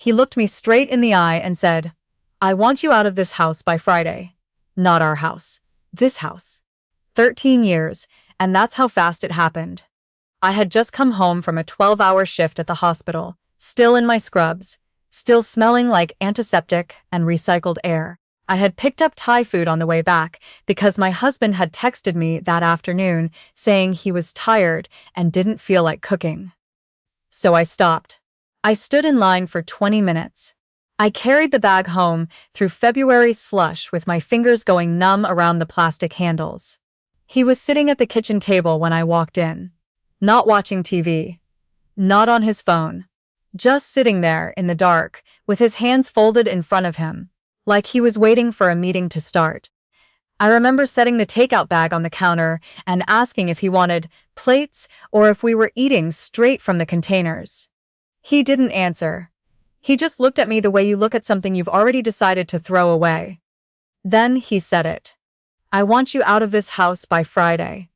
He looked me straight in the eye and said, "I want you out of this house by Friday." Not our house. This house. 13 years, and that's how fast it happened. I had just come home from a 12-hour shift at the hospital, still in my scrubs, still smelling like antiseptic and recycled air. I had picked up Thai food on the way back because my husband had texted me that afternoon saying he was tired and didn't feel like cooking. So I stopped. I stood in line for 20 minutes. I carried the bag home through February slush with my fingers going numb around the plastic handles. He was sitting at the kitchen table when I walked in. Not watching TV. Not on his phone. Just sitting there in the dark with his hands folded in front of him, like he was waiting for a meeting to start. I remember setting the takeout bag on the counter and asking if he wanted plates or if we were eating straight from the containers. He didn't answer. He just looked at me the way you look at something you've already decided to throw away. Then he said it. "I want you out of this house by Friday."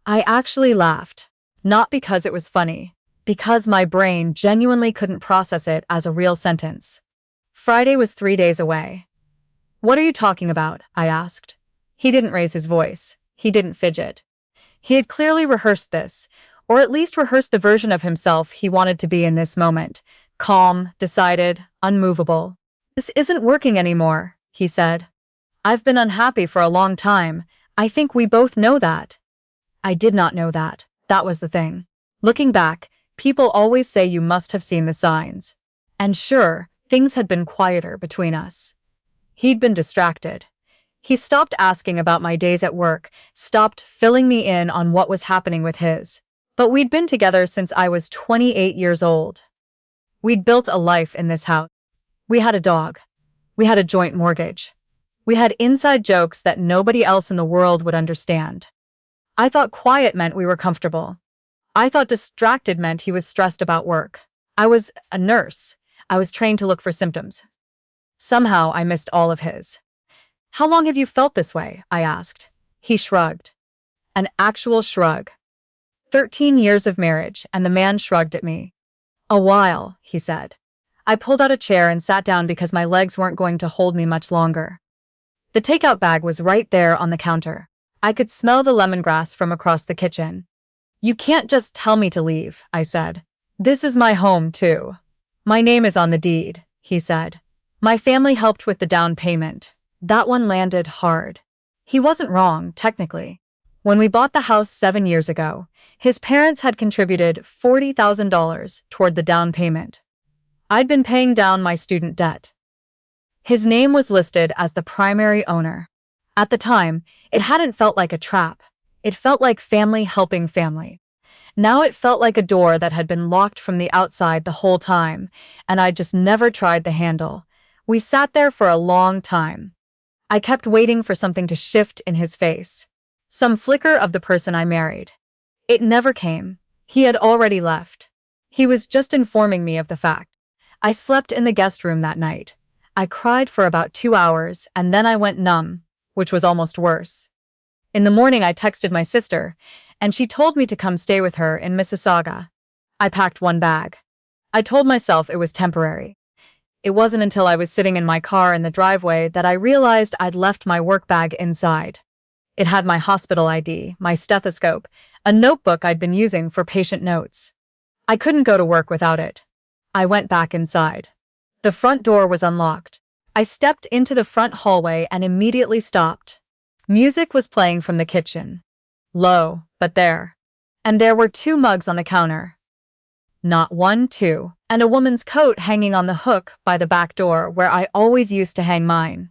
I actually laughed. Not because it was funny, because my brain genuinely couldn't process it as a real sentence. Friday was 3 days away. "What are you talking about?" I asked. He didn't raise his voice. He didn't fidget. He had clearly rehearsed this, or at least rehearsed the version of himself he wanted to be in this moment. Calm, decided, unmovable. "This isn't working anymore," he said. "I've been unhappy for a long time. I think we both know that." I did not know that. That was the thing. Looking back, people always say you must have seen the signs. And sure, things had been quieter between us. He'd been distracted. He stopped asking about my days at work, stopped filling me in on what was happening with his. But we'd been together since I was 28 years old. We'd built a life in this house. We had a dog. We had a joint mortgage. We had inside jokes that nobody else in the world would understand. I thought quiet meant we were comfortable. I thought distracted meant he was stressed about work. I was a nurse. I was trained to look for symptoms. Somehow I missed all of his. "How long have you felt this way?" I asked. He shrugged. An actual shrug. 13 years of marriage, and the man shrugged at me. "A while," he said. I pulled out a chair and sat down because my legs weren't going to hold me much longer. The takeout bag was right there on the counter. I could smell the lemongrass from across the kitchen. "You can't just tell me to leave," I said. "This is my home, too." "My name is on the deed," he said. "My family helped with the down payment." That one landed hard. He wasn't wrong, technically. When we bought the house 7 years ago, his parents had contributed $40,000 toward the down payment. I'd been paying down my student debt. His name was listed as the primary owner. At the time, it hadn't felt like a trap. It felt like family helping family. Now it felt like a door that had been locked from the outside the whole time, and I'd just never tried the handle. We sat there for a long time. I kept waiting for something to shift in his face. Some flicker of the person I married. It never came. He had already left. He was just informing me of the fact. I slept in the guest room that night. I cried for about 2 hours, and then I went numb, which was almost worse. In the morning, I texted my sister, and she told me to come stay with her in Mississauga. I packed one bag. I told myself it was temporary. It wasn't until I was sitting in my car in the driveway that I realized I'd left my work bag inside. It had my hospital ID, my stethoscope, a notebook I'd been using for patient notes. I couldn't go to work without it. I went back inside. The front door was unlocked. I stepped into the front hallway and immediately stopped. Music was playing from the kitchen. Low, but there. And there were 2 mugs on the counter. Not 1, 2, and a woman's coat hanging on the hook by the back door where I always used to hang mine.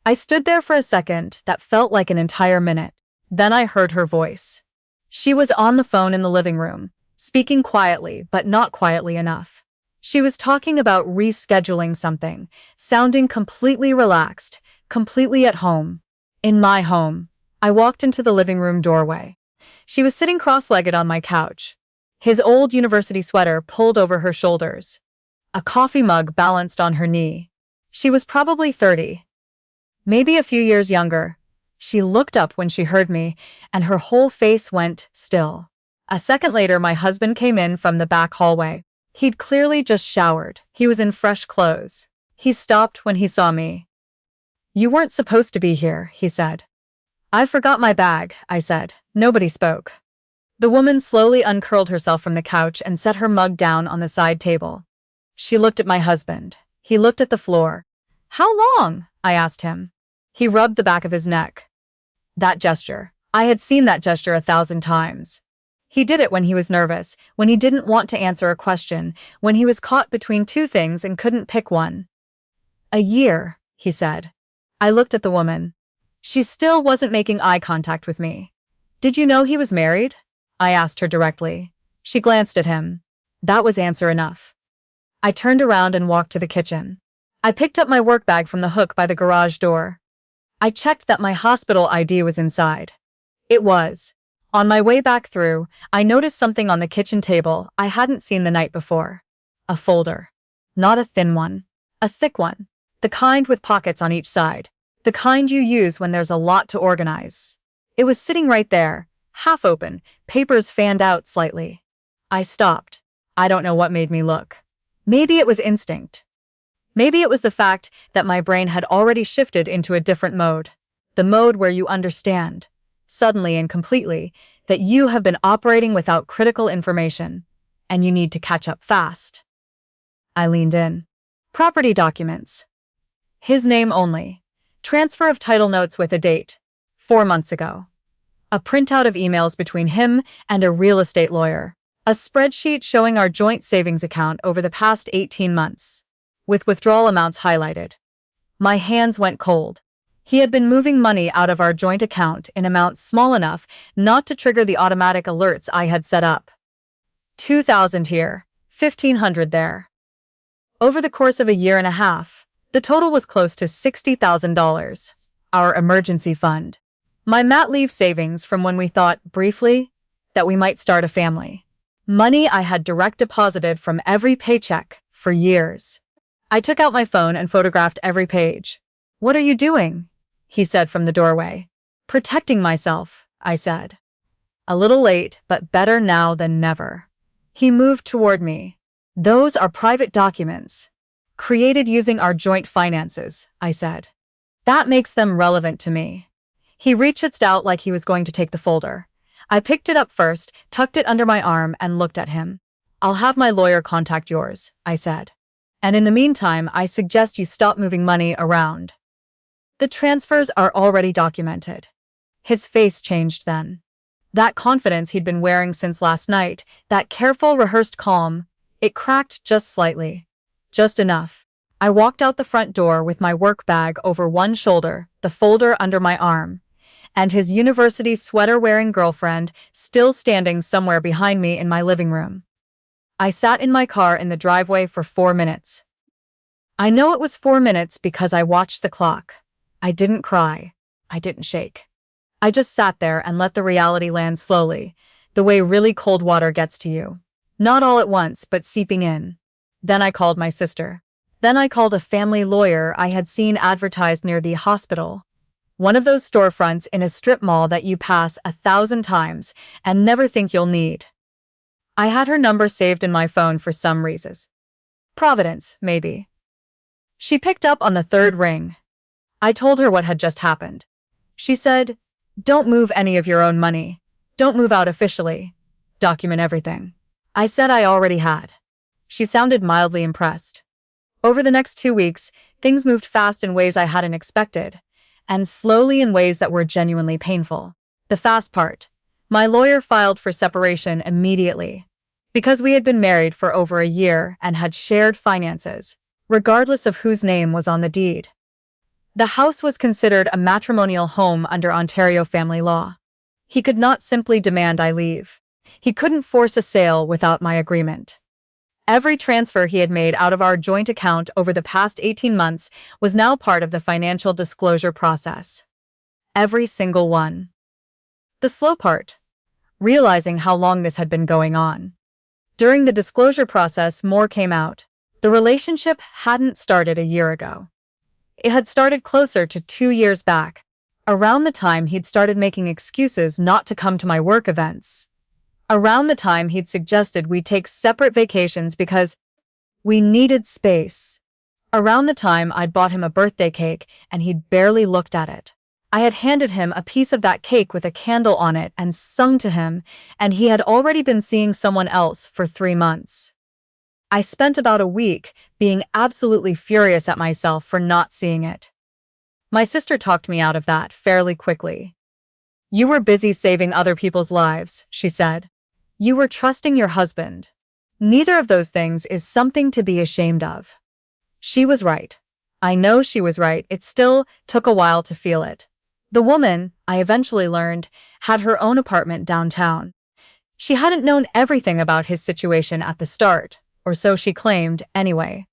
I stood there for a second that felt like an entire minute. Then I heard her voice. She was on the phone in the living room, speaking quietly, but not quietly enough. She was talking about rescheduling something, sounding completely relaxed, completely at home. In my home. I walked into the living room doorway. She was sitting cross-legged on my couch. His old university sweater pulled over her shoulders. A coffee mug balanced on her knee. She was probably 30. Maybe a few years younger. She looked up when she heard me, and her whole face went still. A second later, my husband came in from the back hallway. He'd clearly just showered. He was in fresh clothes. He stopped when he saw me. "You weren't supposed to be here," he said. "I forgot my bag," I said. Nobody spoke. The woman slowly uncurled herself from the couch and set her mug down on the side table. She looked at my husband. He looked at the floor. "How long?" I asked him. He rubbed the back of his neck. That gesture. I had seen that gesture 1,000 times. He did it when he was nervous, when he didn't want to answer a question, when he was caught between two things and couldn't pick one. "A year," he said. I looked at the woman. She still wasn't making eye contact with me. "Did you know he was married?" I asked her directly. She glanced at him. That was answer enough. I turned around and walked to the kitchen. I picked up my work bag from the hook by the garage door. I checked that my hospital ID was inside. It was. On my way back through, I noticed something on the kitchen table I hadn't seen the night before. A folder. Not a thin one. A thick one. The kind with pockets on each side. The kind you use when there's a lot to organize. It was sitting right there, half open, papers fanned out slightly. I stopped. I don't know what made me look. Maybe it was instinct. Maybe it was the fact that my brain had already shifted into a different mode. The mode where you understand, suddenly and completely, that you have been operating without critical information, and you need to catch up fast. I leaned in. Property documents. His name only. Transfer of title notes with a date. 4 months ago. A printout of emails between him and a real estate lawyer. A spreadsheet showing our joint savings account over the past 18 months, with withdrawal amounts highlighted. My hands went cold. He had been moving money out of our joint account in amounts small enough not to trigger the automatic alerts I had set up. 2,000 here, 1,500 there. Over the course of a year and a half, the total was close to $60,000. Our emergency fund. My mat leave savings from when we thought, briefly, that we might start a family. Money I had direct deposited from every paycheck for years. I took out my phone and photographed every page. "What are you doing?" he said from the doorway. "Protecting myself," I said. A little late, but better now than never. He moved toward me. "Those are private documents. Created using our joint finances," I said. "That makes them relevant to me." He reached out like he was going to take the folder. I picked it up first, tucked it under my arm, and looked at him. "I'll have my lawyer contact yours," I said. "And in the meantime, I suggest you stop moving money around. The transfers are already documented." His face changed then. That confidence he'd been wearing since last night, that careful, rehearsed calm, it cracked just slightly. Just enough. I walked out the front door with my work bag over one shoulder, the folder under my arm, and his university sweater-wearing girlfriend still standing somewhere behind me in my living room. I sat in my car in the driveway for 4 minutes. I know it was 4 minutes because I watched the clock. I didn't cry. I didn't shake. I just sat there and let the reality land slowly, the way really cold water gets to you. Not all at once, but seeping in. Then I called my sister. Then I called a family lawyer I had seen advertised near the hospital. One of those storefronts in a strip mall that you pass 1,000 times and never think you'll need. I had her number saved in my phone for some reasons. Providence, maybe. She picked up on the third ring. I told her what had just happened. She said, "Don't move any of your own money. Don't move out officially. Document everything." I said I already had. She sounded mildly impressed. Over the next 2 weeks, things moved fast in ways I hadn't expected, and slowly in ways that were genuinely painful. The fast part. My lawyer filed for separation immediately. Because we had been married for over a year and had shared finances, regardless of whose name was on the deed. The house was considered a matrimonial home under Ontario family law. He could not simply demand I leave. He couldn't force a sale without my agreement. Every transfer he had made out of our joint account over the past 18 months was now part of the financial disclosure process. Every single one. The slow part. Realizing how long this had been going on. During the disclosure process, more came out. The relationship hadn't started a year ago. It had started closer to 2 years back, around the time he'd started making excuses not to come to my work events. Around the time he'd suggested we take separate vacations because we needed space. Around the time I'd bought him a birthday cake and he'd barely looked at it. I had handed him a piece of that cake with a candle on it and sung to him, and he had already been seeing someone else for 3 months. I spent about a week being absolutely furious at myself for not seeing it. My sister talked me out of that fairly quickly. "You were busy saving other people's lives," she said. "You were trusting your husband. Neither of those things is something to be ashamed of." She was right. I know she was right. It still took a while to feel it. The woman, I eventually learned, had her own apartment downtown. She hadn't known everything about his situation at the start, or so she claimed, anyway.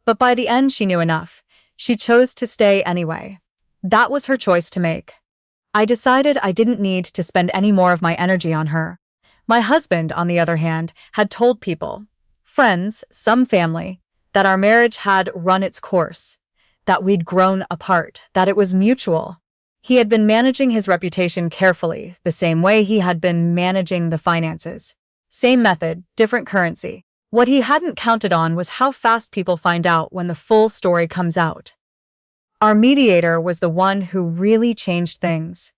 But by the end she knew enough. She chose to stay anyway. That was her choice to make. I decided I didn't need to spend any more of my energy on her. My husband, on the other hand, had told people, friends, some family, that our marriage had run its course, that we'd grown apart, that it was mutual. He had been managing his reputation carefully, the same way he had been managing the finances. Same method, different currency. What he hadn't counted on was how fast people find out when the full story comes out. Our mediator was the one who really changed things.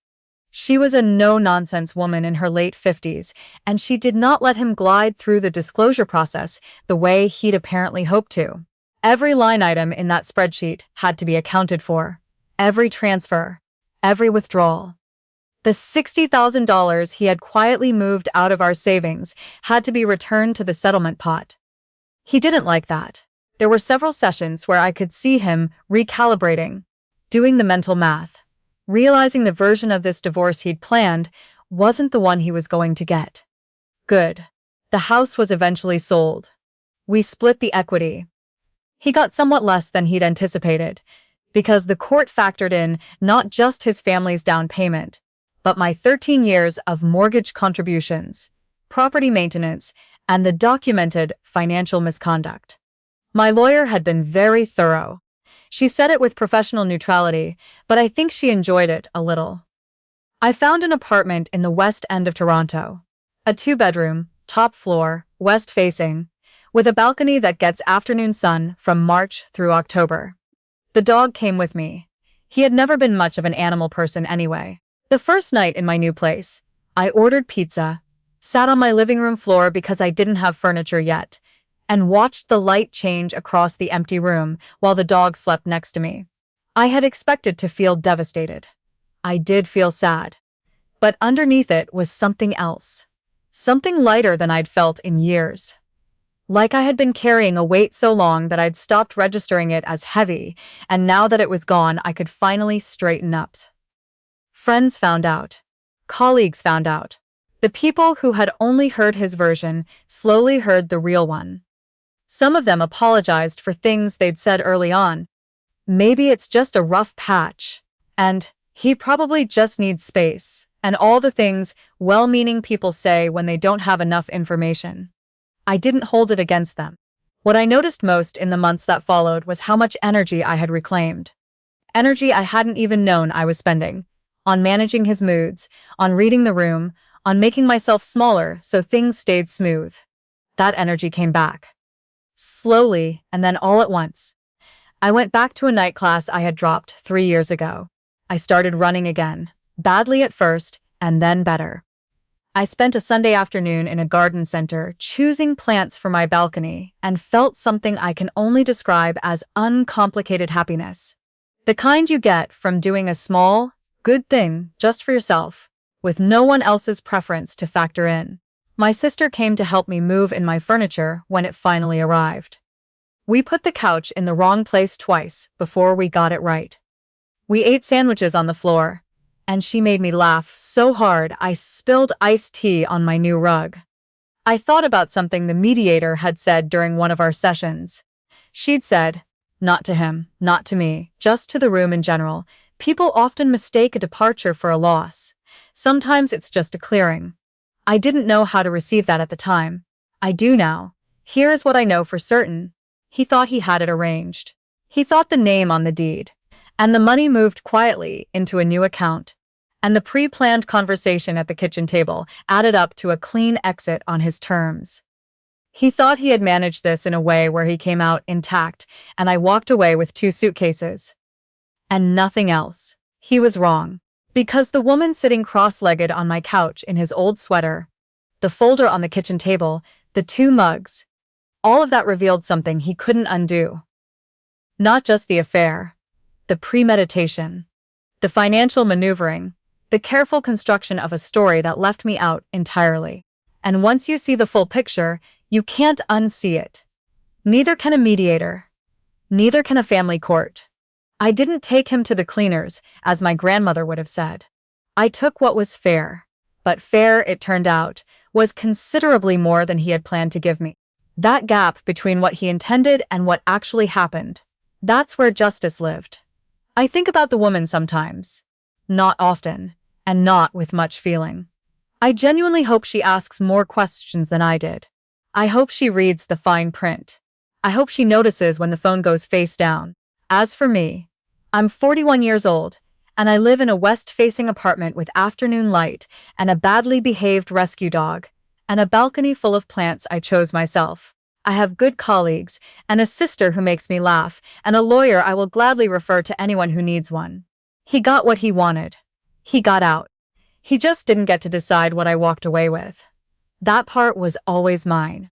She was a no-nonsense woman in her late 50s, and she did not let him glide through the disclosure process the way he'd apparently hoped to. Every line item in that spreadsheet had to be accounted for. Every transfer. Every withdrawal. The $60,000 he had quietly moved out of our savings had to be returned to the settlement pot. He didn't like that. There were several sessions where I could see him recalibrating, doing the mental math, realizing the version of this divorce he'd planned wasn't the one he was going to get. Good. The house was eventually sold. We split the equity. He got somewhat less than he'd anticipated, because the court factored in not just his family's down payment, but my 13 years of mortgage contributions, property maintenance, and the documented financial misconduct. My lawyer had been very thorough. She said it with professional neutrality, but I think she enjoyed it a little. I found an apartment in the west end of Toronto, a 2-bedroom, top floor, west-facing, with a balcony that gets afternoon sun from March through October. The dog came with me. He had never been much of an animal person anyway. The first night in my new place, I ordered pizza, sat on my living room floor because I didn't have furniture yet, and watched the light change across the empty room while the dog slept next to me. I had expected to feel devastated. I did feel sad. But underneath it was something else. Something lighter than I'd felt in years. Like I had been carrying a weight so long that I'd stopped registering it as heavy, and now that it was gone, I could finally straighten up. Friends found out. Colleagues found out. The people who had only heard his version slowly heard the real one. Some of them apologized for things they'd said early on. Maybe it's just a rough patch, and he probably just needs space, and all the things well-meaning people say when they don't have enough information. I didn't hold it against them. What I noticed most in the months that followed was how much energy I had reclaimed. Energy I hadn't even known I was spending. On managing his moods, on reading the room, on making myself smaller so things stayed smooth. That energy came back. Slowly, and then all at once. I went back to a night class I had dropped 3 years ago. I started running again, badly at first, and then better. I spent a Sunday afternoon in a garden center choosing plants for my balcony and felt something I can only describe as uncomplicated happiness. The kind you get from doing a small, good thing just for yourself, with no one else's preference to factor in. My sister came to help me move in my furniture when it finally arrived. We put the couch in the wrong place twice before we got it right. We ate sandwiches on the floor, and she made me laugh so hard I spilled iced tea on my new rug. I thought about something the mediator had said during one of our sessions. She'd said, "Not to him, not to me, just to the room in general. People often mistake a departure for a loss. Sometimes it's just a clearing." I didn't know how to receive that at the time. I do now. Here is what I know for certain. He thought he had it arranged. He thought the name on the deed. And the money moved quietly into a new account. And the pre-planned conversation at the kitchen table added up to a clean exit on his terms. He thought he had managed this in a way where he came out intact, and I walked away with 2 suitcases. And nothing else. He was wrong. Because the woman sitting cross-legged on my couch in his old sweater, the folder on the kitchen table, the 2 mugs, all of that revealed something he couldn't undo. Not just the affair, the premeditation, the financial maneuvering, the careful construction of a story that left me out entirely. And once you see the full picture, you can't unsee it. Neither can a mediator. Neither can a family court. I didn't take him to the cleaners, as my grandmother would have said. I took what was fair. But fair, it turned out, was considerably more than he had planned to give me. That gap between what he intended and what actually happened, that's where justice lived. I think about the woman sometimes. Not often, and not with much feeling. I genuinely hope she asks more questions than I did. I hope she reads the fine print. I hope she notices when the phone goes face down. As for me, I'm 41 years old, and I live in a west-facing apartment with afternoon light and a badly behaved rescue dog, and a balcony full of plants I chose myself. I have good colleagues, and a sister who makes me laugh, and a lawyer I will gladly refer to anyone who needs one. He got what he wanted. He got out. He just didn't get to decide what I walked away with. That part was always mine.